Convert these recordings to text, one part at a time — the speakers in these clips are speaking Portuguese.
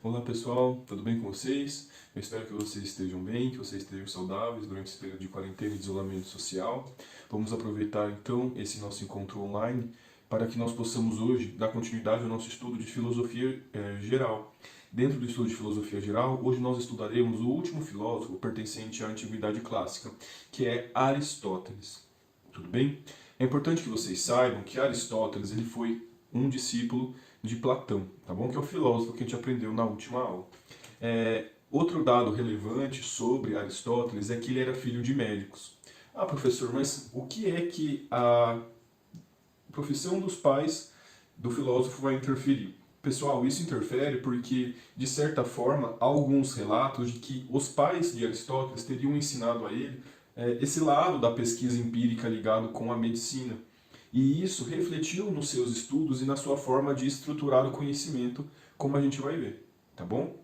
Olá pessoal, tudo bem com vocês? Eu espero que vocês estejam bem, que vocês estejam saudáveis durante esse período de quarentena e de isolamento social. Vamos aproveitar então esse nosso encontro online para que nós possamos hoje dar continuidade ao nosso estudo de filosofia geral. Dentro do estudo de filosofia geral, hoje nós estudaremos o último filósofo pertencente à Antiguidade Clássica, que é Aristóteles. Tudo bem? É importante que vocês saibam que Aristóteles ele foi um discípulo de Platão, tá bom? Que é o filósofo que a gente aprendeu na última aula. Outro dado relevante sobre Aristóteles é que ele era filho de médicos. Ah, professor, mas o que é que a profissão dos pais do filósofo vai interferir? Pessoal, isso interfere porque, de certa forma, há alguns relatos de que os pais de Aristóteles teriam ensinado a ele esse lado da pesquisa empírica ligado com a medicina. E isso refletiu nos seus estudos e na sua forma de estruturar o conhecimento, como a gente vai ver, tá bom?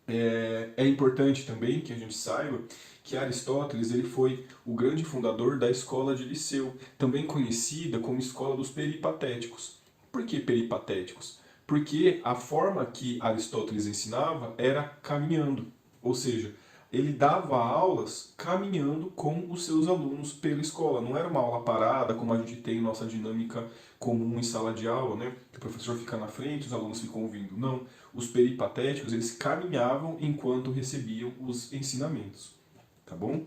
É importante também que a gente saiba que Aristóteles ele foi o grande fundador da escola de Liceu, também conhecida como escola dos peripatéticos. Por que peripatéticos? Porque a forma que Aristóteles ensinava era caminhando, ou seja, ele dava aulas caminhando com os seus alunos pela escola. Não era uma aula parada, como a gente tem em nossa dinâmica comum em sala de aula, né? Que o professor fica na frente, os alunos ficam ouvindo. Não. Os peripatéticos, eles caminhavam enquanto recebiam os ensinamentos. Tá bom?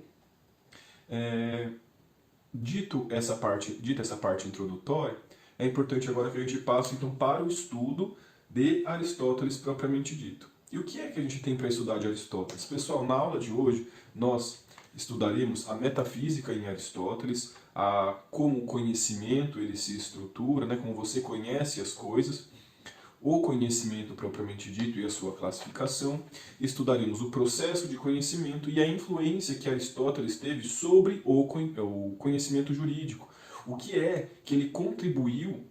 Dita essa parte introdutória, é importante agora que a gente passe então para o estudo de Aristóteles propriamente dito. E o que é que a gente tem para estudar de Aristóteles? Pessoal, na aula de hoje nós estudaremos a metafísica em Aristóteles, como o conhecimento ele se estrutura, né, como você conhece as coisas, o conhecimento propriamente dito e a sua classificação, estudaremos o processo de conhecimento e a influência que Aristóteles teve sobre o conhecimento jurídico, o que é que ele contribuiu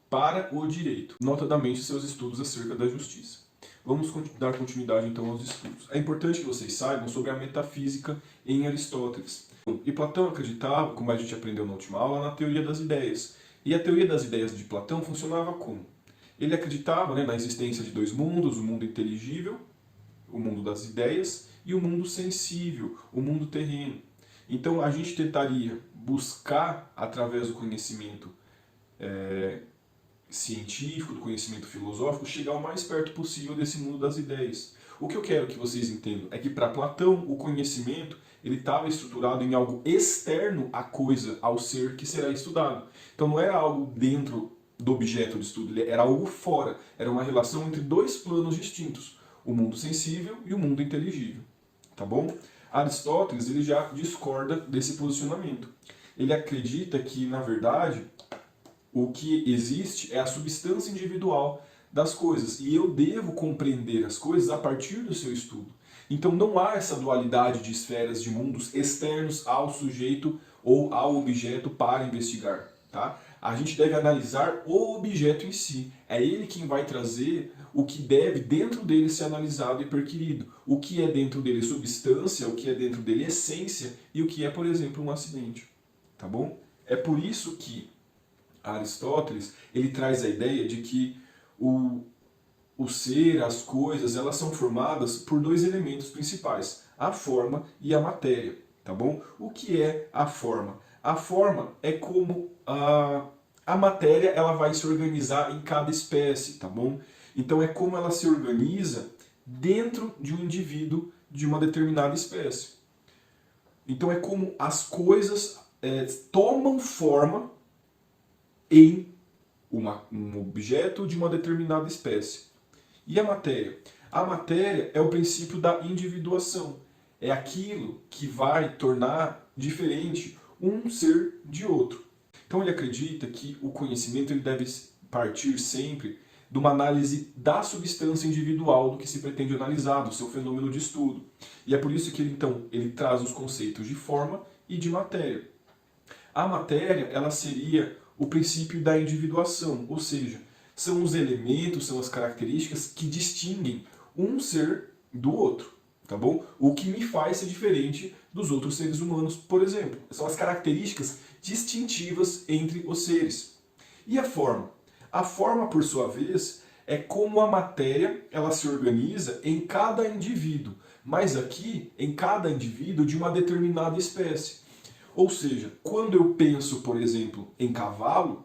para o direito, notadamente seus estudos acerca da justiça. Vamos dar continuidade então aos estudos. É importante que vocês saibam sobre a metafísica em Aristóteles. E Platão acreditava, como a gente aprendeu na última aula, na teoria das ideias. E a teoria das ideias de Platão funcionava como? Ele acreditava, né, na existência de dois mundos, o mundo inteligível, o mundo das ideias, e o mundo sensível, o mundo terreno. Então a gente tentaria buscar, através do conhecimento científico, do conhecimento filosófico, chegar o mais perto possível desse mundo das ideias. O que eu quero que vocês entendam é que para Platão o conhecimento ele estava estruturado em algo externo à coisa, ao ser que será estudado. Então não era algo dentro do objeto de estudo, era algo fora, era uma relação entre dois planos distintos, o mundo sensível e o mundo inteligível, tá bom? Aristóteles ele já discorda desse posicionamento. Ele acredita que, na verdade, o que existe é a substância individual das coisas, e eu devo compreender as coisas a partir do seu estudo. Então não há essa dualidade de esferas de mundos externos ao sujeito ou ao objeto para investigar, tá? A gente deve analisar o objeto em si. É ele quem vai trazer o que deve dentro dele ser analisado e perquirido. O que é dentro dele substância, o que é dentro dele essência e o que é, por exemplo, um acidente. Tá bom? É por isso que Aristóteles ele traz a ideia de que o ser, as coisas, elas são formadas por dois elementos principais, a forma e a matéria. Tá bom? O que é a forma? A forma é como a matéria ela vai se organizar em cada espécie, tá bom? Então é como ela se organiza dentro de um indivíduo de uma determinada espécie. Então é como as coisas tomam forma em um objeto de uma determinada espécie. E a matéria? A matéria é o princípio da individuação. É aquilo que vai tornar diferente um ser de outro. Então ele acredita que o conhecimento ele deve partir sempre de uma análise da substância individual do que se pretende analisar, do seu fenômeno de estudo. E é por isso que ele traz os conceitos de forma e de matéria. A matéria ela seria o princípio da individuação, ou seja, são os elementos, são as características que distinguem um ser do outro, tá bom? O que me faz ser diferente dos outros seres humanos, por exemplo. São as características distintivas entre os seres. E a forma? A forma, por sua vez, é como a matéria ela se organiza em cada indivíduo, mas aqui em cada indivíduo de uma determinada espécie. Ou seja, quando eu penso, por exemplo, em cavalo,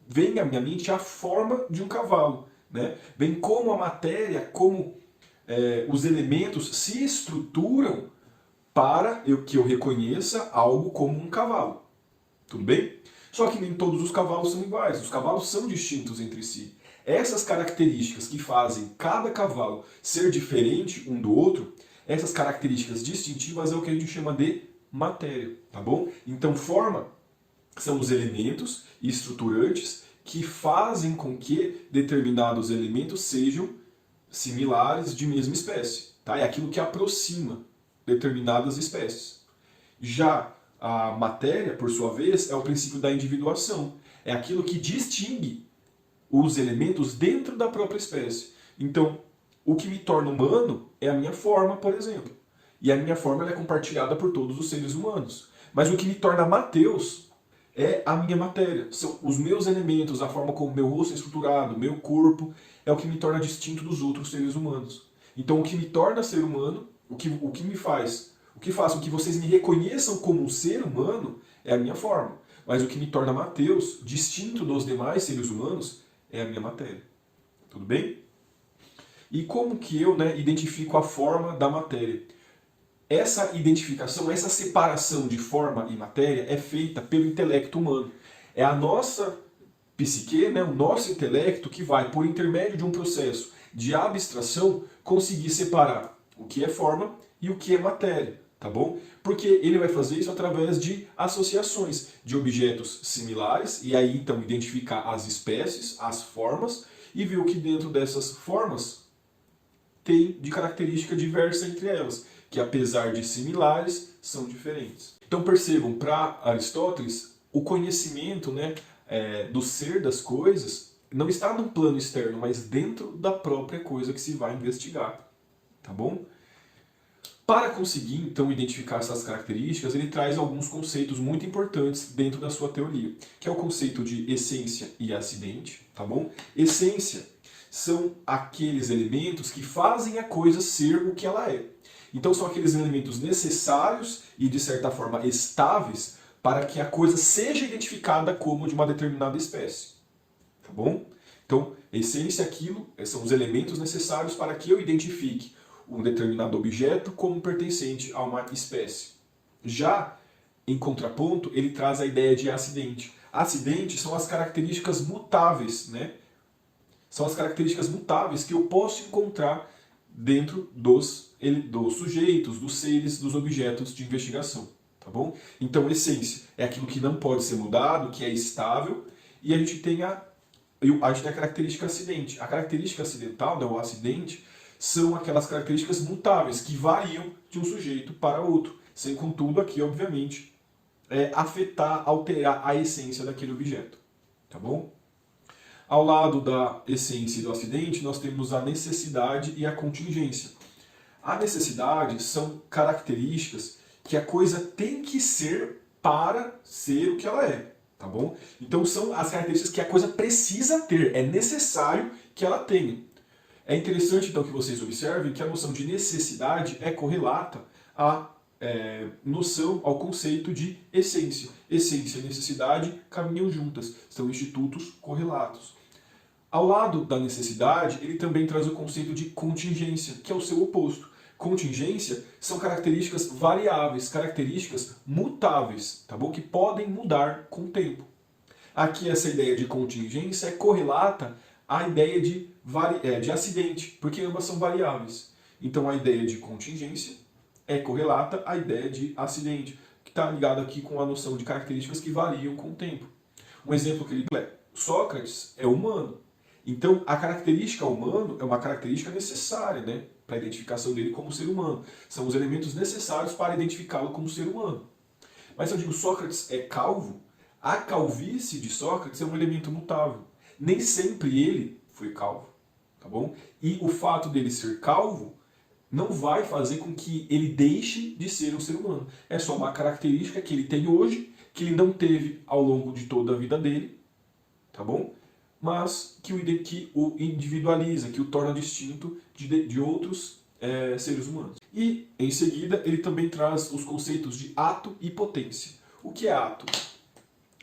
vem à minha mente a forma de um cavalo, né? Vem como a matéria, como os elementos se estruturam para que eu reconheça algo como um cavalo. Tudo bem? Só que nem todos os cavalos são iguais, os cavalos são distintos entre si. Essas características que fazem cada cavalo ser diferente um do outro, essas características distintivas é o que a gente chama de matéria, tá bom? Então forma são os elementos estruturantes que fazem com que determinados elementos sejam similares de mesma espécie, tá? É aquilo que aproxima determinadas espécies. Já a matéria, por sua vez, é o princípio da individuação. É aquilo que distingue os elementos dentro da própria espécie. Então, o que me torna humano é a minha forma, por exemplo. E a minha forma ela é compartilhada por todos os seres humanos. Mas o que me torna Mateus é a minha matéria. São os meus elementos, a forma como meu rosto é estruturado, meu corpo, é o que me torna distinto dos outros seres humanos. Então, o que me torna ser humano, o que me faz, o que faz com que vocês me reconheçam como um ser humano é a minha forma. Mas o que me torna Mateus, distinto dos demais seres humanos, é a minha matéria. Tudo bem? E como que eu identifico a forma da matéria? Essa identificação, essa separação de forma e matéria é feita pelo intelecto humano. É a nossa psique, o nosso intelecto que vai, por intermédio de um processo de abstração, conseguir separar o que é forma e o que é matéria, tá bom? Porque ele vai fazer isso através de associações de objetos similares e aí então identificar as espécies, as formas e ver o que dentro dessas formas tem de característica diversa entre elas, que apesar de similares, são diferentes. Então percebam, para Aristóteles, o conhecimento do ser das coisas não está num plano externo, mas dentro da própria coisa que se vai investigar. Tá bom? Para conseguir, então, identificar essas características, ele traz alguns conceitos muito importantes dentro da sua teoria, que é o conceito de essência e acidente, tá bom? Essência são aqueles elementos que fazem a coisa ser o que ela é. Então são aqueles elementos necessários e, de certa forma, estáveis para que a coisa seja identificada como de uma determinada espécie. Tá bom? Então, essência é aquilo, são os elementos necessários para que eu identifique um determinado objeto como pertencente a uma espécie. Já, em contraponto, ele traz a ideia de acidente. Acidentes são as características mutáveis, São as características mutáveis que eu posso encontrar dentro dos sujeitos, dos seres, dos objetos de investigação. Tá bom? Então, essência é aquilo que não pode ser mudado, que é estável, e a gente tem a característica acidente. A característica acidental, o acidente, são aquelas características mutáveis que variam de um sujeito para outro, sem contudo aqui, obviamente, afetar, alterar a essência daquele objeto. Tá bom? Ao lado da essência e do acidente, nós temos a necessidade e a contingência. A necessidade são características que a coisa tem que ser para ser o que ela é, tá bom? Então são as características que a coisa precisa ter, é necessário que ela tenha. É interessante então que vocês observem que a noção de necessidade é correlata à noção, ao conceito de essência. Essência e necessidade caminham juntas, são institutos correlatos. Ao lado da necessidade, ele também traz o conceito de contingência, que é o seu oposto. Contingência são características variáveis, características mutáveis, tá bom? Que podem mudar com o tempo. Aqui essa ideia de contingência é correlata à ideia de acidente, porque ambas são variáveis. Então a ideia de contingência é correlata à ideia de acidente, que está ligado aqui com a noção de características que variam com o tempo. Um exemplo que ele é: Sócrates é humano. Então, a característica humano é uma característica necessária, para a identificação dele como ser humano. São os elementos necessários para identificá-lo como ser humano. Mas se eu digo Sócrates é calvo, a calvície de Sócrates é um elemento mutável. Nem sempre ele foi calvo, tá bom? E o fato dele ser calvo não vai fazer com que ele deixe de ser um ser humano. É só uma característica que ele tem hoje, que ele não teve ao longo de toda a vida dele, tá bom? mas que o individualiza, que o torna distinto de outros seres humanos. E, em seguida, ele também traz os conceitos de ato e potência. O que é ato?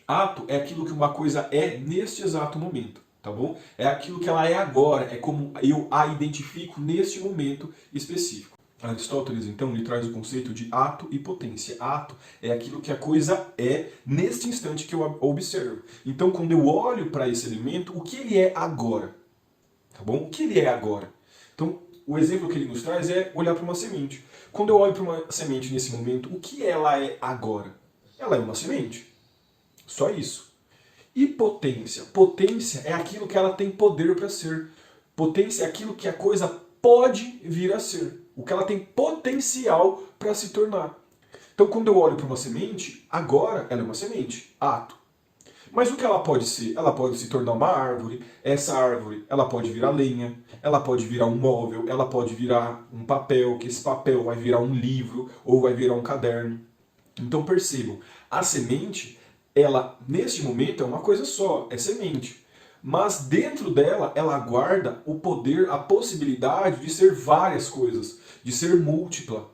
Ato é aquilo que uma coisa é neste exato momento, tá bom? É aquilo que ela é agora, é como eu a identifico neste momento específico. Aristóteles, então, ele traz o conceito de ato e potência. Ato é aquilo que a coisa é neste instante que eu observo. Então, quando eu olho para esse elemento, o que ele é agora? Tá bom? O que ele é agora? Então, o exemplo que ele nos traz é olhar para uma semente. Quando eu olho para uma semente nesse momento, o que ela é agora? Ela é uma semente. Só isso. E potência? Potência é aquilo que ela tem poder para ser. Potência é aquilo que a coisa pode vir a ser. O que ela tem potencial para se tornar. Então, quando eu olho para uma semente, agora ela é uma semente, ato. Mas o que ela pode ser? Ela pode se tornar uma árvore. Essa árvore, ela pode virar lenha, ela pode virar um móvel, ela pode virar um papel, que esse papel vai virar um livro ou vai virar um caderno. Então percebam, a semente, ela neste momento é uma coisa só, é semente. Mas dentro dela, ela guarda o poder, a possibilidade de ser várias coisas, de ser múltipla.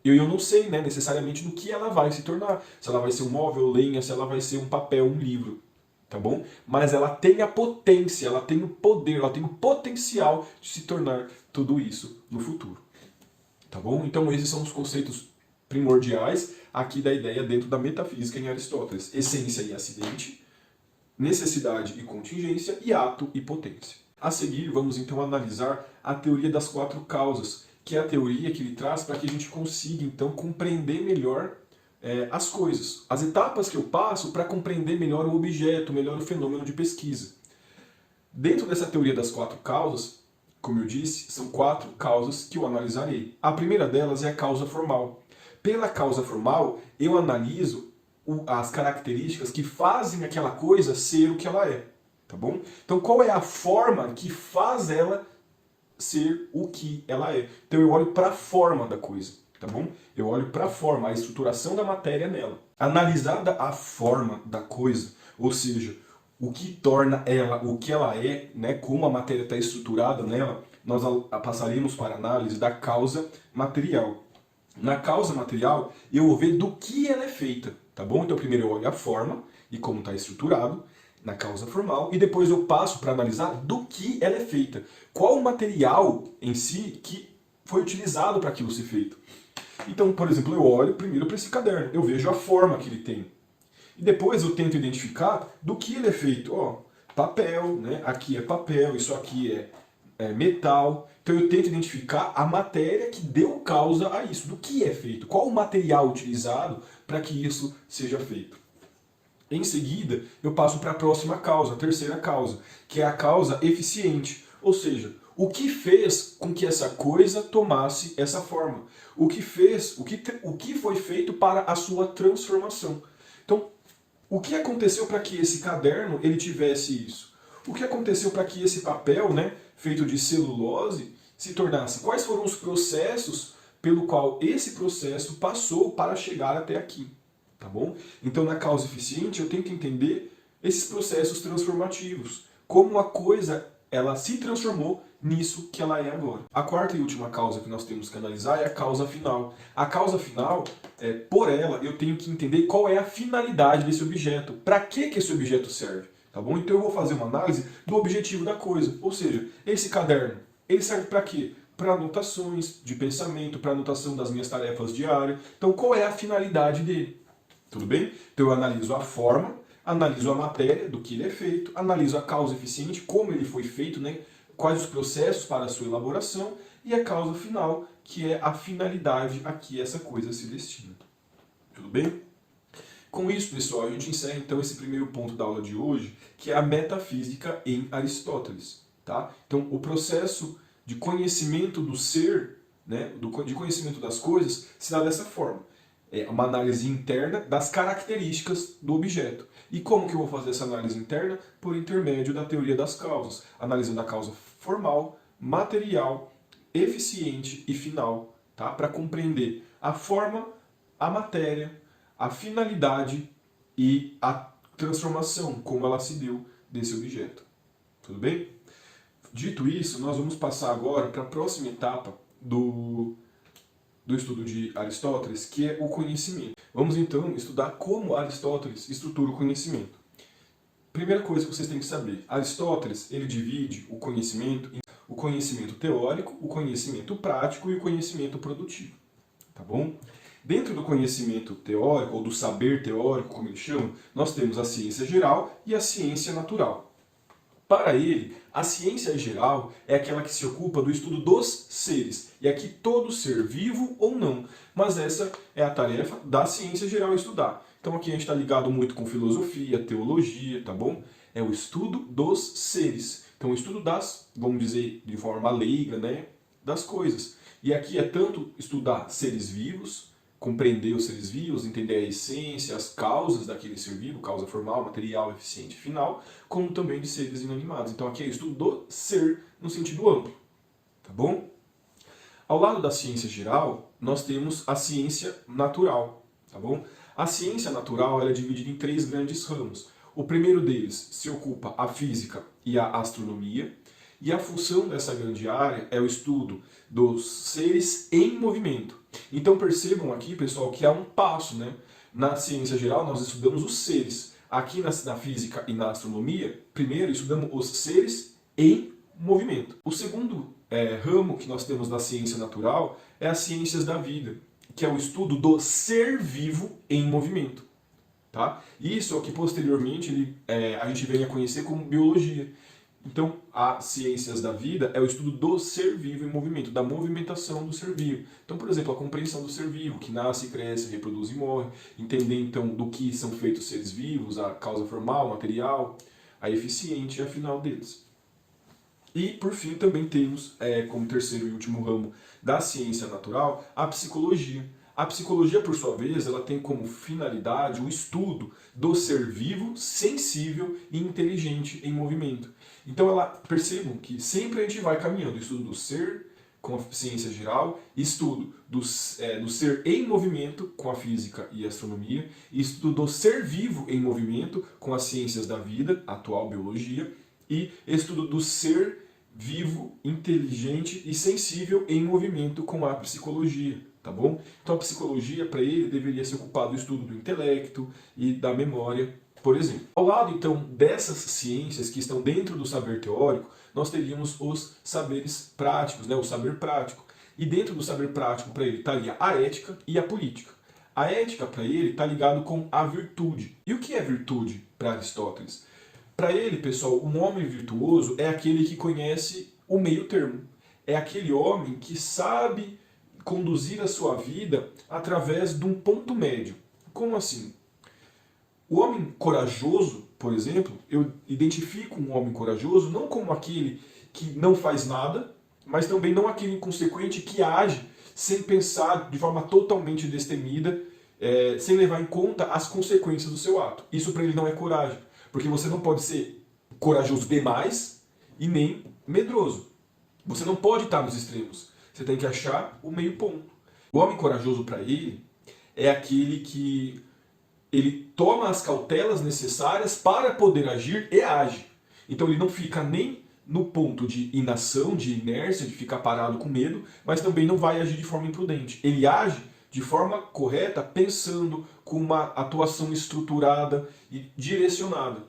E eu não sei, né, necessariamente no que ela vai se tornar. Se ela vai ser um móvel, lenha, se ela vai ser um papel, um livro. Tá bom? Mas ela tem a potência, ela tem o poder, ela tem o potencial de se tornar tudo isso no futuro. Tá bom? Então esses são os conceitos primordiais aqui da ideia dentro da metafísica em Aristóteles. Essência e acidente, necessidade e contingência e ato e potência. A seguir, vamos então analisar a teoria das quatro causas, que é a teoria que ele traz para que a gente consiga então compreender melhor as coisas. As etapas que eu passo para compreender melhor o objeto, melhor o fenômeno de pesquisa. Dentro dessa teoria das quatro causas, como eu disse, são quatro causas que eu analisarei. A primeira delas é a causa formal. Pela causa formal, eu analiso as características que fazem aquela coisa ser o que ela é. Tá bom? Então, qual é a forma que faz ela ser o que ela é? Então, eu olho para a forma da coisa. Tá bom? Eu olho para a forma, a estruturação da matéria nela. Analisada a forma da coisa, ou seja, o que torna ela o que ela é, né, como a matéria está estruturada nela, nós passaremos para a análise da causa material. Na causa material, eu vou ver do que ela é feita, tá bom? Então primeiro eu olho a forma e como está estruturado na causa formal, e depois eu passo para analisar do que ela é feita. Qual o material em si que foi utilizado para aquilo ser feito. Então, por exemplo, eu olho primeiro para esse caderno, eu vejo a forma que ele tem. E depois eu tento identificar do que ele é feito. Ó, papel, né? Aqui é papel, isso aqui é metal. Então eu tento identificar a matéria que deu causa a isso. Do que é feito? Qual o material utilizado para que isso seja feito? Em seguida, eu passo para a próxima causa, a terceira causa, que é a causa eficiente. Ou seja, o que fez com que essa coisa tomasse essa forma? O que fez, o que foi feito para a sua transformação? Então, o que aconteceu para que esse caderno ele tivesse isso? O que aconteceu para que esse papel, né, feito de celulose, se tornasse? Quais foram os processos pelo qual esse processo passou para chegar até aqui? Tá bom? Então, na causa eficiente, eu tenho que entender esses processos transformativos. Como a coisa ela se transformou nisso que ela é agora. A quarta e última causa que nós temos que analisar é a causa final. A causa final, por ela, eu tenho que entender qual é a finalidade desse objeto. Para que esse objeto serve? Tá bom? Então eu vou fazer uma análise do objetivo da coisa. Ou seja, esse caderno, ele serve para quê? Para anotações de pensamento, para anotação das minhas tarefas diárias. Então qual é a finalidade dele? Tudo bem? Então eu analiso a forma, analiso a matéria, do que ele é feito, analiso a causa eficiente, como ele foi feito, né? Quais os processos para a sua elaboração, e a causa final, que é a finalidade a que essa coisa se destina. Tudo bem? Com isso, pessoal, a gente encerra então esse primeiro ponto da aula de hoje, que é a metafísica em Aristóteles. Tá? Então, o processo de conhecimento do ser, né, de conhecimento das coisas, se dá dessa forma. É uma análise interna das características do objeto. E como que eu vou fazer essa análise interna? Por intermédio da teoria das causas, analisando a causa formal, material, eficiente e final, tá? Para compreender a forma, a matéria, a finalidade e a transformação, como ela se deu desse objeto. Tudo bem? Dito isso, nós vamos passar agora para a próxima etapa do estudo de Aristóteles, que é o conhecimento. Vamos então estudar como Aristóteles estrutura o conhecimento. Primeira coisa que vocês têm que saber, Aristóteles ele divide o conhecimento em o conhecimento teórico, o conhecimento prático e o conhecimento produtivo. Tá bom? Dentro do conhecimento teórico, ou do saber teórico, como ele chama, nós temos a ciência geral e a ciência natural. Para ele, a ciência geral é aquela que se ocupa do estudo dos seres, e aqui todo ser, vivo ou não, mas essa é a tarefa da ciência geral estudar. Então aqui a gente está ligado muito com filosofia, teologia, tá bom? É o estudo dos seres. Então o estudo das, vamos dizer de forma leiga, né, das coisas. E aqui é tanto estudar seres vivos, compreender os seres vivos, entender a essência, as causas daquele ser vivo, causa formal, material, eficiente, final, como também de seres inanimados. Então aqui é o estudo do ser no sentido amplo, tá bom? Ao lado da ciência geral, nós temos a ciência natural, tá bom? A ciência natural ela é dividida em 3 grandes ramos. O primeiro deles se ocupa a física e a astronomia, e a função dessa grande área é o estudo dos seres em movimento. Então percebam aqui, pessoal, que há um passo, né? Na ciência geral nós estudamos os seres. Aqui na física e na astronomia, primeiro estudamos os seres em movimento. O segundo ramo que nós temos da ciência natural é as ciências da vida, que é o estudo do ser vivo em movimento. Tá? Isso é o que posteriormente a gente vem a conhecer como biologia. Então, as ciências da vida é o estudo do ser vivo em movimento, da movimentação do ser vivo. Então, por exemplo, a compreensão do ser vivo, que nasce, cresce, reproduz e morre. Entender, então, do que são feitos os seres vivos, a causa formal, material, a eficiente e a final deles. E, por fim, também temos, como terceiro e último ramo da ciência natural, a psicologia. A psicologia, por sua vez, ela tem como finalidade o estudo do ser vivo, sensível e inteligente em movimento. Então, percebam que sempre a gente vai caminhando. Estudo do ser com a ciência geral, estudo do ser em movimento com a física e a astronomia, estudo do ser vivo em movimento com as ciências da vida, a atual biologia, e estudo do ser vivo, inteligente e sensível em movimento com a psicologia. Tá bom? Então a psicologia, para ele, deveria se ocupar do estudo do intelecto e da memória, por exemplo. Ao lado, então, dessas ciências que estão dentro do saber teórico, nós teríamos os saberes práticos, né? O saber prático. E dentro do saber prático, para ele, estaria a ética e a política. A ética, para ele, está ligado com a virtude. E o que é virtude para Aristóteles? Para ele, pessoal, um homem virtuoso é aquele que conhece o meio termo. É aquele homem que sabe conduzir a sua vida através de um ponto médio. Como assim? O homem corajoso, por exemplo, eu identifico um homem corajoso não como aquele que não faz nada, mas também não aquele inconsequente que age sem pensar de forma totalmente destemida, sem levar em conta as consequências do seu ato. Isso para ele não é coragem, porque você não pode ser corajoso demais e nem medroso. Você não pode estar nos extremos. Você tem que achar o meio ponto. O homem corajoso para ele é aquele que ele toma as cautelas necessárias para poder agir e age. Então ele não fica nem no ponto de inação, de inércia, de ficar parado com medo, mas também não vai agir de forma imprudente. Ele age de forma correta, pensando com uma atuação estruturada e direcionada.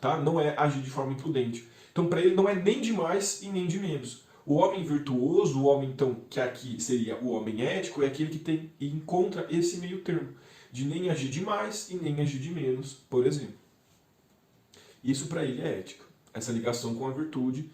Tá? Não é agir de forma imprudente. Então para ele não é nem de mais e nem de menos. O homem virtuoso, o homem então que aqui seria o homem ético, é aquele que tem e encontra esse meio termo, de nem agir de mais e nem agir de menos, por exemplo. Isso para ele é ética, essa ligação com a virtude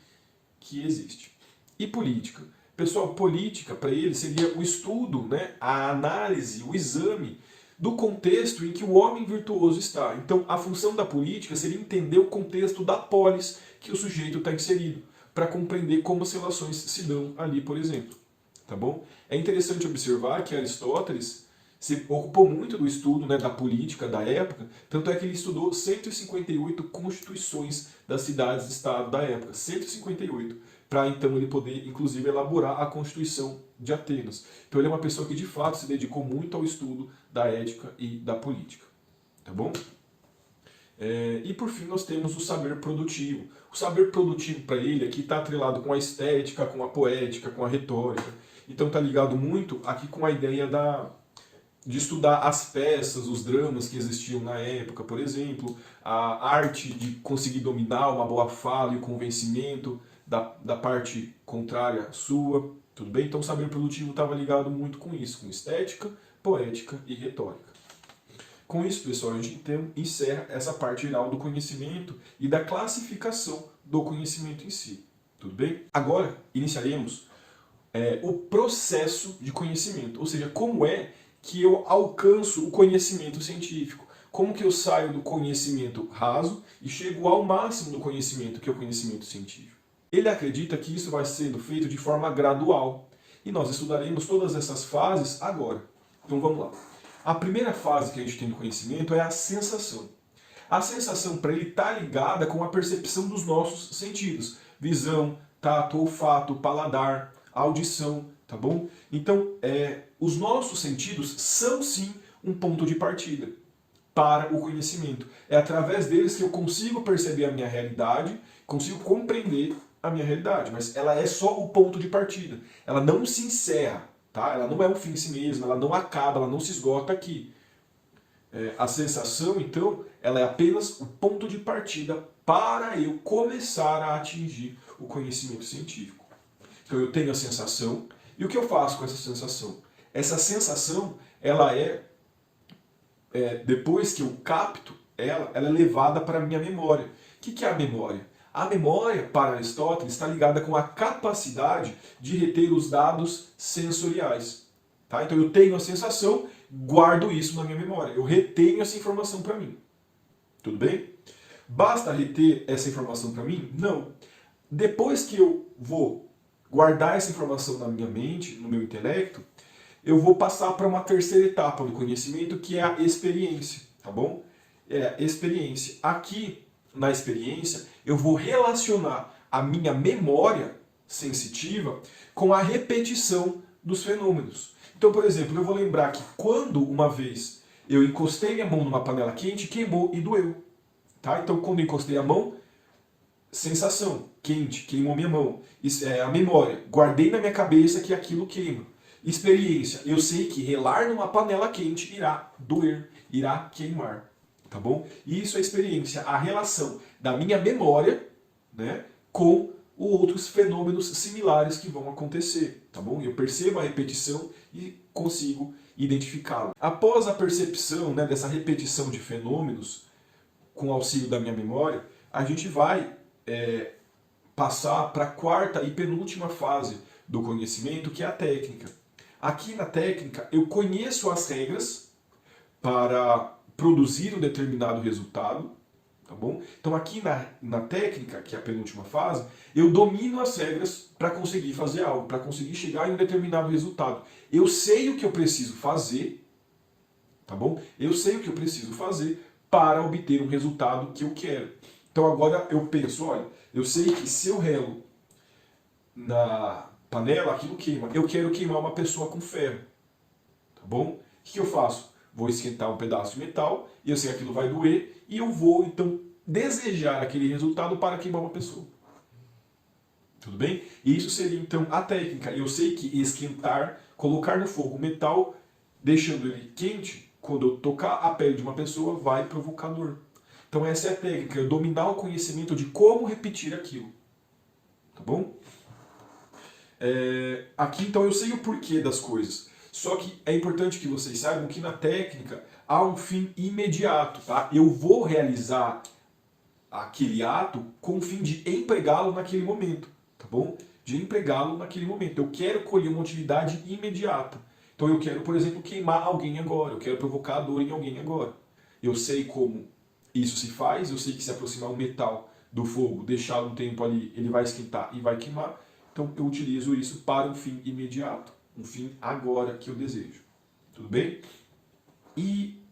que existe. E política? Pessoal, política para ele seria o estudo, né, a análise, o exame do contexto em que o homem virtuoso está. Então a função da política seria entender o contexto da polis que o sujeito está inserido, para compreender como as relações se dão ali, por exemplo. Tá bom? É interessante observar que Aristóteles se ocupou muito do estudo, né, da política da época, tanto é que ele estudou 158 constituições das cidades-estado da época, 158, para então ele poder, inclusive, elaborar a Constituição de Atenas. Então ele é uma pessoa que de fato se dedicou muito ao estudo da ética e da política. Tá bom? E por fim nós temos o saber produtivo. O saber produtivo para ele aqui está atrelado com a estética, com a poética, com a retórica. Então está ligado muito aqui com a ideia de estudar as peças, os dramas que existiam na época, por exemplo, a arte de conseguir dominar uma boa fala e o convencimento da parte contrária sua, tudo bem? Então o saber produtivo estava ligado muito com isso, com estética, poética e retórica. Com isso, pessoal, a gente então encerra essa parte geral do conhecimento e da classificação do conhecimento em si, tudo bem? Agora, iniciaremos o processo de conhecimento, ou seja, como é que eu alcanço o conhecimento científico, como que eu saio do conhecimento raso e chego ao máximo do conhecimento, que é o conhecimento científico. Ele acredita que isso vai sendo feito de forma gradual, e nós estudaremos todas essas fases agora. Então vamos lá. A primeira fase que a gente tem do conhecimento é a sensação. A sensação para ele está ligada com a percepção dos nossos sentidos. Visão, tato, olfato, paladar, audição, tá bom? Então, os nossos sentidos são sim um ponto de partida para o conhecimento. É através deles que eu consigo perceber a minha realidade, consigo compreender a minha realidade, mas ela é só o ponto de partida. Ela não se encerra, tá? Ela não é um fim em si mesma, ela não acaba, ela não se esgota aqui. A sensação, então, ela é apenas o ponto de partida para eu começar a atingir o conhecimento científico. Então eu tenho a sensação, e o que eu faço com essa sensação? Essa sensação, ela depois que eu capto ela é levada para a minha memória. O que é a memória? A memória, para Aristóteles, está ligada com a capacidade de reter os dados sensoriais. Tá? Então eu tenho a sensação, guardo isso na minha memória. Eu retenho essa informação para mim. Tudo bem? Basta reter essa informação para mim? Não. Depois que eu vou guardar essa informação na minha mente, no meu intelecto, eu vou passar para uma terceira etapa do conhecimento, que é a experiência, tá bom? Experiência. Aqui, na experiência, eu vou relacionar a minha memória sensitiva com a repetição dos fenômenos. Então, por exemplo, eu vou lembrar que quando uma vez eu encostei minha mão numa panela quente, queimou e doeu. Tá? Então, quando eu encostei a mão, sensação, quente, queimou minha mão. Isso é a memória. Guardei na minha cabeça que aquilo queima. Experiência. Eu sei que relar numa panela quente irá doer, irá queimar. Tá bom? E isso é experiência. A relação da minha memória, né, com outros fenômenos similares que vão acontecer. Tá bom? Eu percebo a repetição e consigo identificá-la. Após a percepção, né, dessa repetição de fenômenos, com auxílio da minha memória, a gente vai passar para a quarta e penúltima fase do conhecimento, que é a técnica. Aqui na técnica, eu conheço as regras para produzir um determinado resultado, tá bom? Então aqui na técnica, que é a penúltima fase, eu domino as regras para conseguir fazer algo, para conseguir chegar em um determinado resultado. Eu sei o que eu preciso fazer, tá bom? Eu sei o que eu preciso fazer para obter um resultado que eu quero. Então agora eu penso, olha, eu sei que se eu relo na panela, aquilo queima. Eu quero queimar uma pessoa com ferro, tá bom? O que eu faço? Vou esquentar um pedaço de metal, e eu sei que aquilo vai doer, e eu vou, então, desejar aquele resultado para queimar uma pessoa. Tudo bem? E isso seria, então, a técnica. Eu sei que esquentar, colocar no fogo o metal, deixando ele quente, quando eu tocar a pele de uma pessoa, vai provocar dor. Então essa é a técnica, eu dominar o conhecimento de como repetir aquilo. Tá bom? Aqui então eu sei o porquê das coisas. Só que é importante que vocês saibam que na técnica há um fim imediato. Tá? Eu vou realizar aquele ato com o fim de empregá-lo naquele momento. Tá bom? De empregá-lo naquele momento. Eu quero colher uma utilidade imediata. Então eu quero, por exemplo, queimar alguém agora. Eu quero provocar dor em alguém agora. Eu sei como isso se faz, eu sei que se aproximar um metal do fogo, deixá-lo um tempo ali, ele vai esquentar e vai queimar. Então eu utilizo isso para um fim imediato, um fim agora que eu desejo. Tudo bem? E,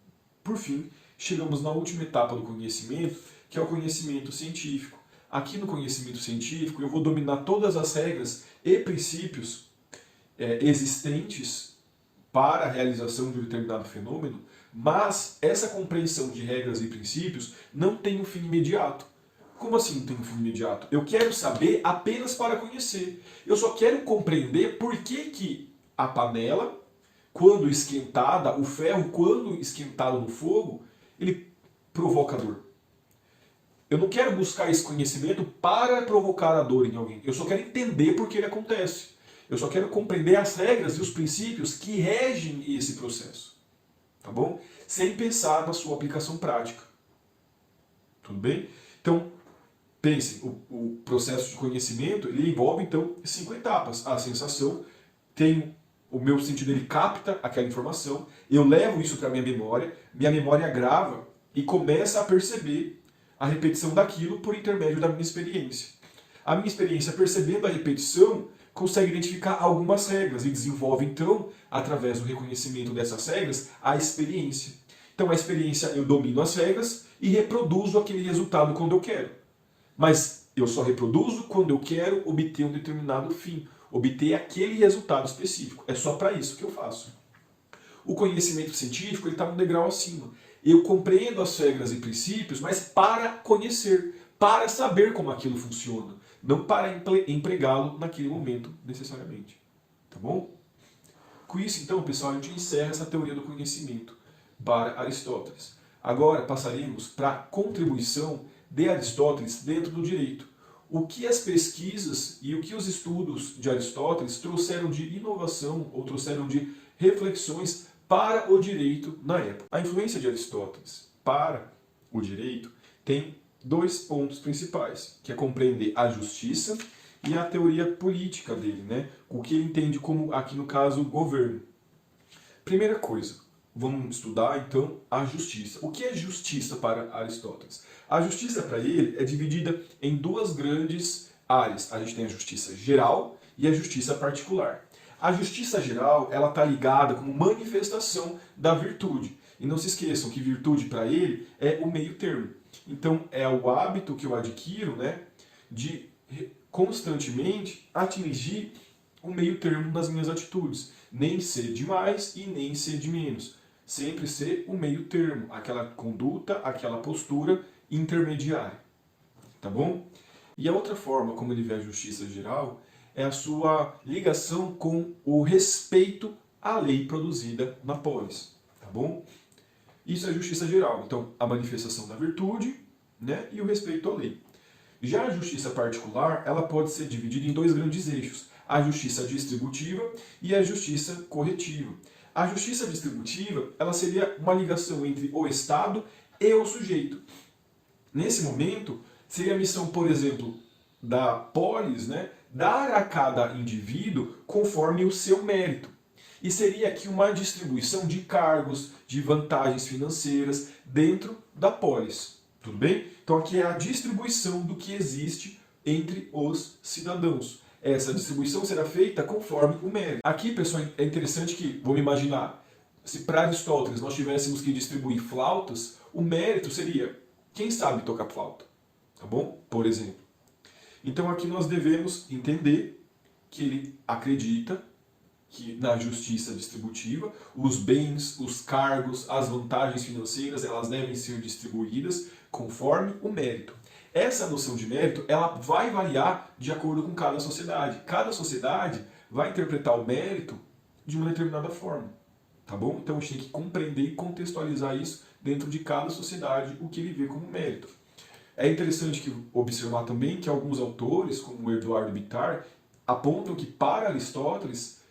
por fim, chegamos na última etapa do conhecimento, que é o conhecimento científico. Aqui no conhecimento científico eu vou dominar todas as regras e princípios existentes para a realização de um determinado fenômeno, Mas essa compreensão de regras e princípios não tem um fim imediato. Como assim não tem um fim imediato? Eu quero saber apenas para conhecer. Eu só quero compreender por que a panela, quando esquentada, o ferro, quando esquentado no fogo, ele provoca dor. Eu não quero buscar esse conhecimento para provocar a dor em alguém. Eu só quero entender por que ele acontece. Eu só quero compreender as regras e os princípios que regem esse processo. Tá bom? Sem pensar na sua aplicação prática. Tudo bem? Então, pensem, o processo de conhecimento, ele envolve, então, 5 etapas. A sensação, tem o meu sentido, ele capta aquela informação, eu levo isso para minha memória grava e começa a perceber a repetição daquilo por intermédio da minha experiência. A minha experiência, percebendo a repetição, consegue identificar algumas regras e desenvolve, então, através do reconhecimento dessas regras, a experiência. Então, a experiência, eu domino as regras e reproduzo aquele resultado quando eu quero. Mas eu só reproduzo quando eu quero obter um determinado fim, obter aquele resultado específico. É só para isso que eu faço. O conhecimento científico está um degrau acima. Eu compreendo as regras e princípios, mas para conhecer, para saber como aquilo funciona, não para empregá-lo naquele momento necessariamente. Tá bom? Com isso, então, pessoal, a gente encerra essa teoria do conhecimento para Aristóteles. Agora passaremos para a contribuição de Aristóteles dentro do direito. O que as pesquisas e o que os estudos de Aristóteles trouxeram de inovação ou trouxeram de reflexões para o direito na época. A influência de Aristóteles para o direito tem 2 pontos principais, que é compreender a justiça e a teoria política dele, né? O que ele entende como, aqui no caso, governo. Primeira coisa, vamos estudar então a justiça. O que é justiça para Aristóteles? A justiça para ele é dividida em 2 grandes áreas. A gente tem a justiça geral e a justiça particular. A justiça geral, ela está ligada como manifestação da virtude. E não se esqueçam que virtude para ele é o meio termo. Então é o hábito que eu adquiro, né, de constantemente atingir o meio termo das minhas atitudes. Nem ser de mais e nem ser de menos. Sempre ser o meio termo, aquela conduta, aquela postura intermediária. Tá bom? E a outra forma como ele vê a justiça geral é a sua ligação com o respeito à lei produzida na polis. Tá bom? Isso é justiça geral. Então, a manifestação da virtude, né, e o respeito à lei. Já a justiça particular, ela pode ser dividida em 2 grandes eixos. A justiça distributiva e a justiça corretiva. A justiça distributiva, ela seria uma ligação entre o Estado e o sujeito. Nesse momento, seria a missão, por exemplo, da polis, né, dar a cada indivíduo conforme o seu mérito. E seria aqui uma distribuição de cargos, de vantagens financeiras dentro da polis. Tudo bem? Então aqui é a distribuição do que existe entre os cidadãos. Essa distribuição será feita conforme o mérito. Aqui, pessoal, é interessante que, vamos imaginar, se para Aristóteles nós tivéssemos que distribuir flautas, o mérito seria quem sabe tocar flauta. Tá bom? Por exemplo. Então aqui nós devemos entender que ele acredita que na justiça distributiva, os bens, os cargos, as vantagens financeiras, elas devem ser distribuídas conforme o mérito. Essa noção de mérito, ela vai variar de acordo com cada sociedade. Cada sociedade vai interpretar o mérito de uma determinada forma. Tá bom? Então a gente tem que compreender e contextualizar isso dentro de cada sociedade, o que ele vê como mérito. É interessante observar também que alguns autores, como o Eduardo Bittar, apontam que para Aristóteles,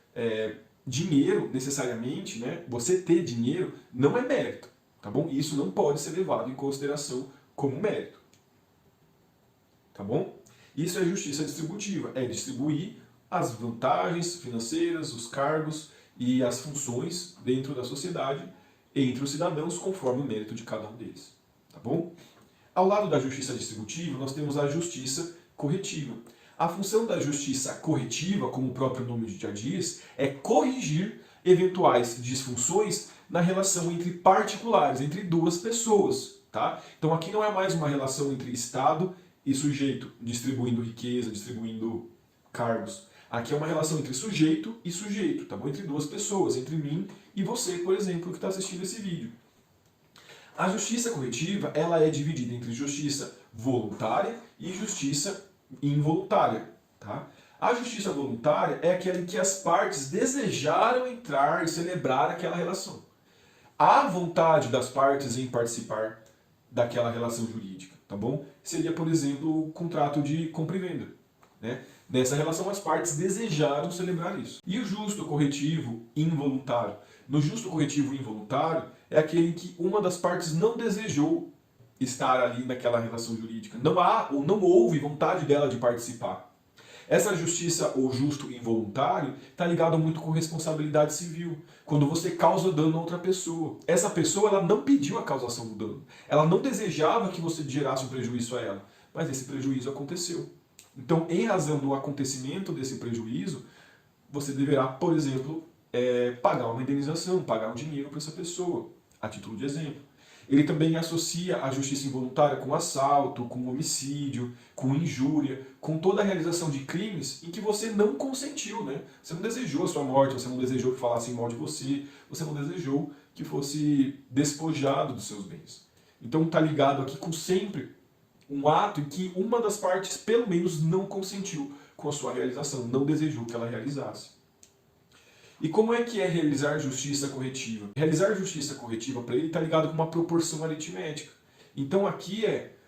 dinheiro, necessariamente, né, você ter dinheiro não é mérito, tá bom? Isso não pode ser levado em consideração como mérito, tá bom? Isso é justiça distributiva, é distribuir as vantagens financeiras, os cargos e as funções dentro da sociedade entre os cidadãos conforme o mérito de cada um deles, tá bom? Ao lado da justiça distributiva, nós temos a justiça corretiva. A função da justiça corretiva, como o próprio nome já diz, é corrigir eventuais disfunções na relação entre particulares, entre 2 pessoas. Tá? Então aqui não é mais uma relação entre Estado e sujeito, distribuindo riqueza, distribuindo cargos. Aqui é uma relação entre sujeito e sujeito, tá bom? Entre 2 pessoas, entre mim e você, por exemplo, que está assistindo esse vídeo. A justiça corretiva, ela é dividida entre justiça voluntária e justiça involuntária, tá? A justiça voluntária é aquela em que as partes desejaram entrar e celebrar aquela relação. Há vontade das partes em participar daquela relação jurídica, tá bom? Seria, por exemplo, o contrato de compra e venda, né? Nessa relação, as partes desejaram celebrar isso. E o justo corretivo involuntário? No justo corretivo involuntário é aquele em que uma das partes não desejou estar ali naquela relação jurídica. Não há ou não houve vontade dela de participar. Essa justiça ou justo involuntário está ligado muito com responsabilidade civil. Quando você causa dano a outra pessoa. Essa pessoa ela não pediu a causação do dano. Ela não desejava que você gerasse um prejuízo a ela. Mas esse prejuízo aconteceu. Então, em razão do acontecimento desse prejuízo, você deverá, por exemplo, pagar uma indenização, pagar um dinheiro para essa pessoa, a título de exemplo. Ele também associa a justiça involuntária com assalto, com homicídio, com injúria, com toda a realização de crimes em que você não consentiu, né? Você não desejou a sua morte, você não desejou que falassem mal de você, você não desejou que fosse despojado dos seus bens. Então está ligado aqui com sempre um ato em que uma das partes, pelo menos, não consentiu com a sua realização, não desejou que ela realizasse. E como é que é realizar justiça corretiva? Realizar justiça corretiva para ele está ligado com uma proporção aritmética. Então aqui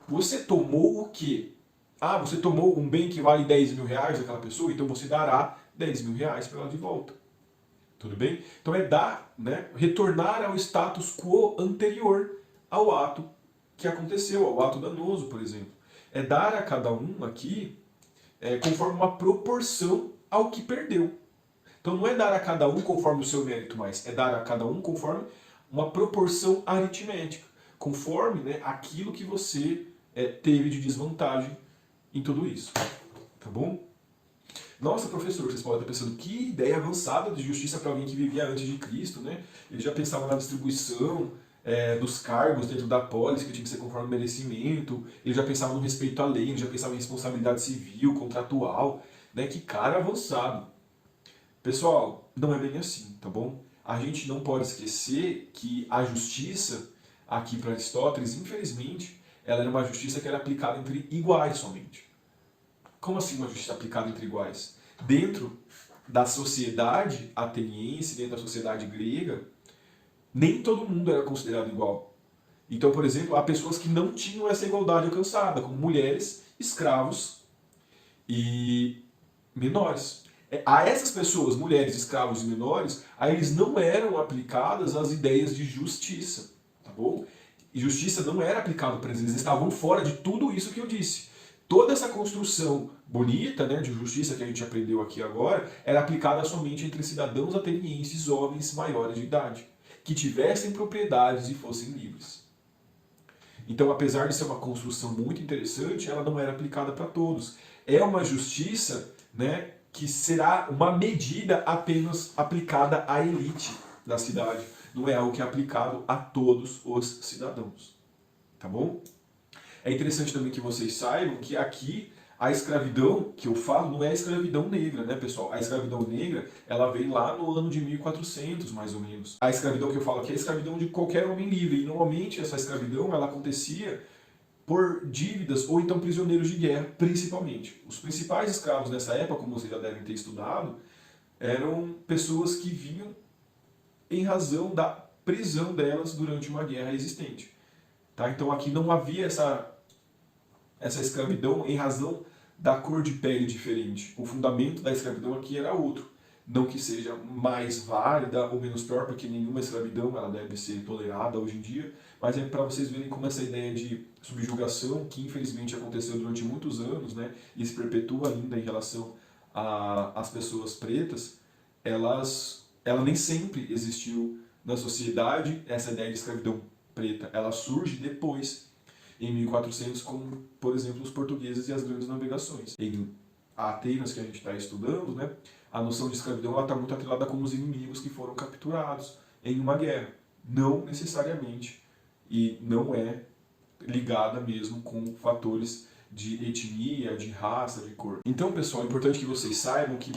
você tomou o quê? Ah, você tomou um bem que vale 10 mil reais daquela pessoa, então você dará 10 mil reais para ela de volta. Tudo bem? Então retornar ao status quo anterior ao ato que aconteceu, ao ato danoso, por exemplo. É dar a cada um aqui conforme uma proporção ao que perdeu. Então não é dar a cada um conforme o seu mérito, mas é dar a cada um conforme uma proporção aritmética, conforme aquilo que você teve de desvantagem em tudo isso. Tá bom? Nossa, professor, vocês podem estar pensando, que ideia avançada de justiça para alguém que vivia antes de Cristo, né? Ele já pensava na distribuição dos cargos dentro da polis, que tinha que ser conforme o merecimento, ele já pensava no respeito à lei, ele já pensava em responsabilidade civil, contratual, né? Que cara avançado. Pessoal, não é bem assim, tá bom? A gente não pode esquecer que a justiça, aqui para Aristóteles, infelizmente, ela era uma justiça que era aplicada entre iguais somente. Como assim uma justiça aplicada entre iguais? Dentro da sociedade ateniense, dentro da sociedade grega, nem todo mundo era considerado igual. Então, por exemplo, há pessoas que não tinham essa igualdade alcançada, como mulheres, escravos e menores. A essas pessoas, mulheres, escravos e menores, a eles não eram aplicadas as ideias de justiça, tá bom? E justiça não era aplicada para eles, eles estavam fora de tudo isso que eu disse. Toda essa construção bonita, de justiça que a gente aprendeu aqui agora, era aplicada somente entre cidadãos atenienses, homens maiores de idade, que tivessem propriedades e fossem livres. Então, apesar de ser uma construção muito interessante, ela não era aplicada para todos. É uma justiça, que será uma medida apenas aplicada à elite da cidade. Não é algo que é aplicado a todos os cidadãos. Tá bom? É interessante também que vocês saibam que aqui a escravidão que eu falo não é a escravidão negra, né, pessoal? A escravidão negra, ela vem lá no ano de 1400, mais ou menos. A escravidão que eu falo aqui é a escravidão de qualquer homem livre. E normalmente essa escravidão, ela acontecia por dívidas ou então prisioneiros de guerra, principalmente. Os principais escravos nessa época, como vocês já devem ter estudado, eram pessoas que vinham em razão da prisão delas durante uma guerra existente. Tá? Então aqui não havia essa escravidão em razão da cor de pele diferente. O fundamento da escravidão aqui era outro. Não que seja mais válida ou menos pior, porque nenhuma escravidão ela deve ser tolerada hoje em dia, mas é para vocês verem como essa ideia de subjugação, que infelizmente aconteceu durante muitos anos, e se perpetua ainda em relação às pessoas pretas, ela nem sempre existiu na sociedade, essa ideia de escravidão preta. Ela surge depois, em 1400, com, por exemplo, os portugueses e as grandes navegações. Em Atenas, que a gente está estudando, a noção de escravidão está muito atrelada com os inimigos que foram capturados em uma guerra. Não necessariamente, e não é ligada mesmo com fatores de etnia, de raça, de cor. Então, pessoal, é importante que vocês saibam que,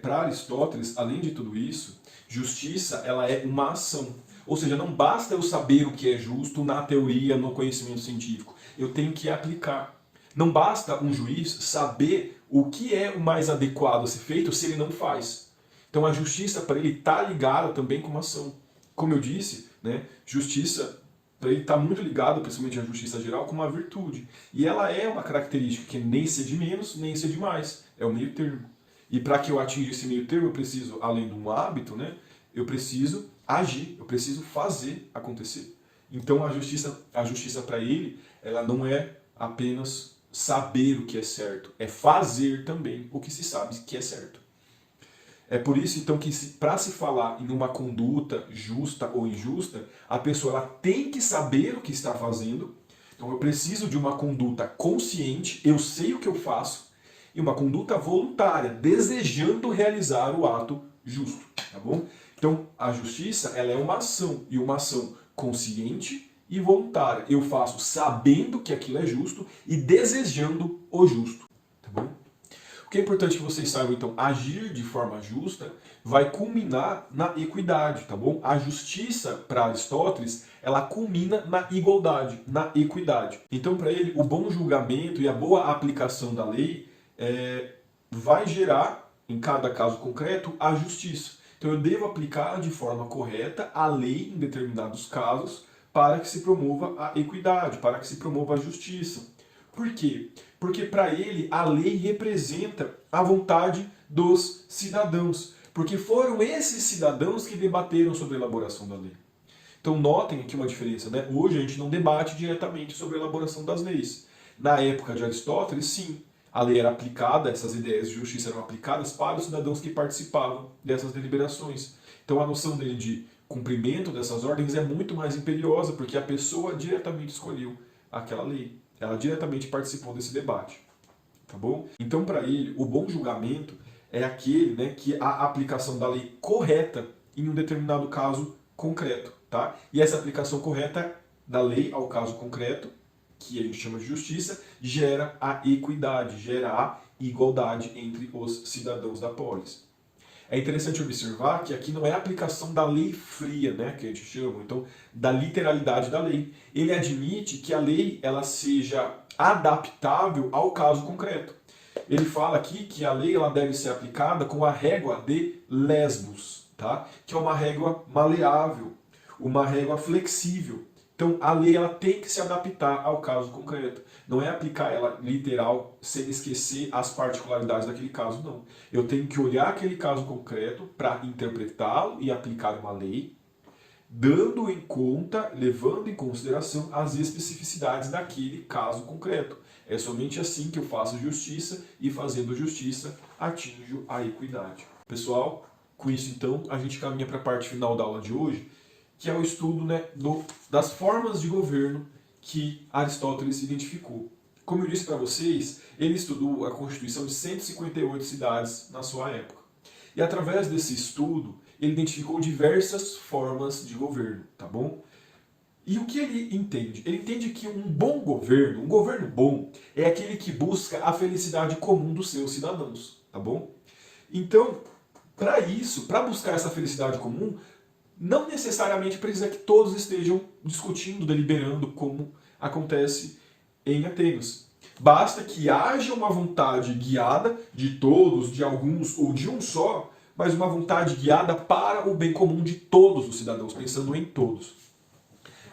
para Aristóteles, além de tudo isso, justiça ela é uma ação. Ou seja, não basta eu saber o que é justo na teoria, no conhecimento científico. Eu tenho que aplicar. Não basta um juiz saber o que é o mais adequado a ser feito se ele não faz. Então a justiça para ele está ligada também com uma ação. Como eu disse, né, justiça para ele está muito ligado, principalmente a justiça geral, com uma virtude. E ela é uma característica que nem ser de menos, nem ser de mais. É o meio termo. E para que eu atinja esse meio termo, eu preciso, além de um hábito, né, eu preciso agir, eu preciso fazer acontecer. Então a justiça para ele, ela não é apenas saber o que é certo, é fazer também o que se sabe que é certo. É por isso, então, que para se falar em uma conduta justa ou injusta, a pessoa ela tem que saber o que está fazendo. Então, eu preciso de uma conduta consciente, eu sei o que eu faço, e uma conduta voluntária, desejando realizar o ato justo, tá bom? Então, a justiça ela é uma ação, e uma ação consciente e voluntária. Eu faço sabendo que aquilo é justo e desejando o justo, tá bom? O que é importante que vocês saibam, então, agir de forma justa vai culminar na equidade, tá bom? A justiça, para Aristóteles, ela culmina na igualdade, na equidade. Então, para ele, o bom julgamento e a boa aplicação da lei vai gerar, em cada caso concreto, a justiça. Então, eu devo aplicar de forma correta a lei em determinados casos para que se promova a equidade, para que se promova a justiça. Por quê? Porque para ele a lei representa a vontade dos cidadãos. Porque foram esses cidadãos que debateram sobre a elaboração da lei. Então notem aqui uma diferença, né? Hoje a gente não debate diretamente sobre a elaboração das leis. Na época de Aristóteles, sim, a lei era aplicada, essas ideias de justiça eram aplicadas para os cidadãos que participavam dessas deliberações. Então a noção dele de cumprimento dessas ordens é muito mais imperiosa, porque a pessoa diretamente escolheu aquela lei. Ela diretamente participou desse debate, tá bom? Então, para ele, o bom julgamento é aquele, né, que a aplicação da lei correta em um determinado caso concreto, tá? E essa aplicação correta da lei ao caso concreto, que a gente chama de justiça, gera a equidade, gera a igualdade entre os cidadãos da polis. É interessante observar que aqui não é a aplicação da lei fria, né, que a gente chama, então, da literalidade da lei. Ele admite que a lei ela seja adaptável ao caso concreto. Ele fala aqui que a lei ela deve ser aplicada com a régua de Lesbos, tá? Que é uma régua maleável, uma régua flexível. Então, a lei ela tem que se adaptar ao caso concreto. Não é aplicar ela literal sem esquecer as particularidades daquele caso, não. Eu tenho que olhar aquele caso concreto para interpretá-lo e aplicar uma lei, dando em conta, levando em consideração as especificidades daquele caso concreto. É somente assim que eu faço justiça e, fazendo justiça, atinjo a equidade. Pessoal, com isso então, a gente caminha para a parte final da aula de hoje, que é o estudo, né, das formas de governo que Aristóteles identificou. Como eu disse para vocês, ele estudou a constituição de 158 cidades na sua época. E através desse estudo, ele identificou diversas formas de governo, tá bom? E o que ele entende? Ele entende que um bom governo, um governo bom, é aquele que busca a felicidade comum dos seus cidadãos, tá bom? Então, para isso, para buscar essa felicidade comum, não necessariamente precisa que todos estejam discutindo, deliberando, como acontece em Atenas. Basta que haja uma vontade guiada de todos, de alguns ou de um só, mas uma vontade guiada para o bem comum de todos os cidadãos, pensando em todos.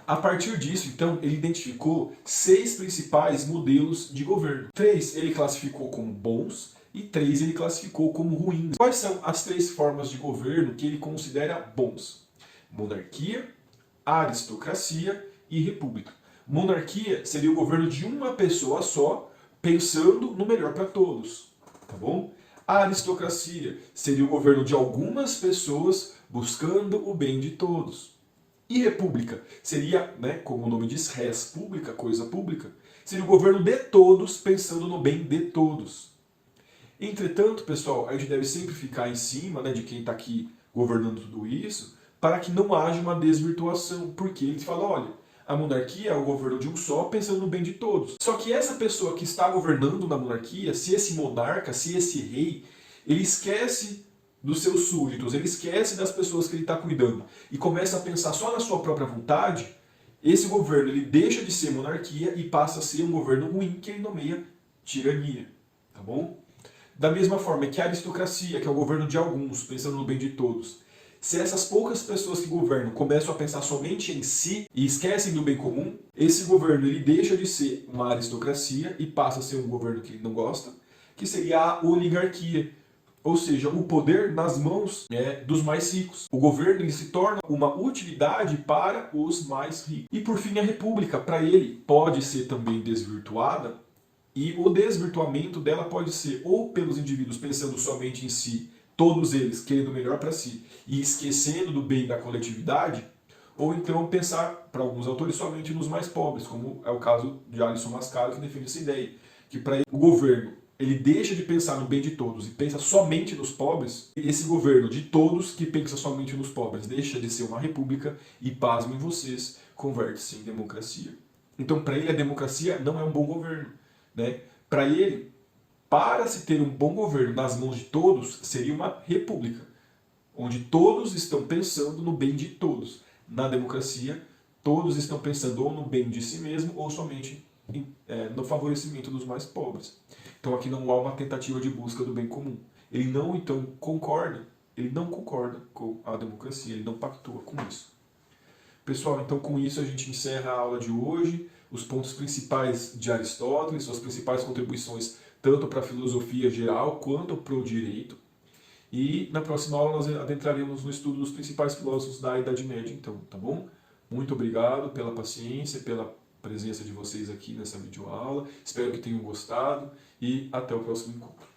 A partir disso, então, ele identificou 6 principais modelos de governo. 3 ele classificou como bons e 3 ele classificou como ruins. Quais são as 3 formas de governo que ele considera bons? Monarquia, aristocracia e república. Monarquia seria o governo de uma pessoa só, pensando no melhor para todos, tá bom? A aristocracia seria o governo de algumas pessoas, buscando o bem de todos. E república seria, né, como o nome diz, res pública, coisa pública, seria o governo de todos, pensando no bem de todos. Entretanto, pessoal, a gente deve sempre ficar em cima, né, de quem está aqui governando tudo isso, para que não haja uma desvirtuação, porque ele fala, olha, A monarquia é o governo de um só, pensando no bem de todos. Só que essa pessoa que está governando na monarquia, se esse monarca, se esse rei, ele esquece dos seus súditos, ele esquece das pessoas que ele está cuidando e começa a pensar só na sua própria vontade, esse governo ele deixa de ser monarquia e passa a ser um governo ruim que ele nomeia tirania, tá bom? Da mesma forma que a aristocracia, que é o governo de alguns, pensando no bem de todos, se essas poucas pessoas que governam começam a pensar somente em si e esquecem do bem comum, esse governo ele deixa de ser uma aristocracia e passa a ser um governo que ele não gosta, que seria a oligarquia. Ou seja, o poder nas mãos dos mais ricos. O governo ele se torna uma utilidade para os mais ricos. E por fim, a república, para ele, pode ser também desvirtuada, e o desvirtuamento dela pode ser ou pelos indivíduos pensando somente em si, todos eles querendo o melhor para si e esquecendo do bem da coletividade, ou então pensar, para alguns autores, somente nos mais pobres, como é o caso de Alisson Mascaro, que defende essa ideia, que para ele, o governo ele deixa de pensar no bem de todos e pensa somente nos pobres, esse governo de todos que pensa somente nos pobres deixa de ser uma república e, pasmem vocês, converte-se em democracia. Então, para ele, a democracia não é um bom governo, né? Para ele, para se ter um bom governo nas mãos de todos, seria uma república, onde todos estão pensando no bem de todos. Na democracia, todos estão pensando ou no bem de si mesmo ou somente no favorecimento dos mais pobres. Então aqui não há uma tentativa de busca do bem comum. Ele não, então, concorda com a democracia, ele não pactua com isso. Pessoal, então com isso a gente encerra a aula de hoje, os pontos principais de Aristóteles, suas principais contribuições tanto para a filosofia geral quanto para o direito. E na próxima aula nós adentraremos no estudo dos principais filósofos da Idade Média, então, tá bom? Muito obrigado pela paciência, pela presença de vocês aqui nessa videoaula. Espero que tenham gostado e até o próximo encontro.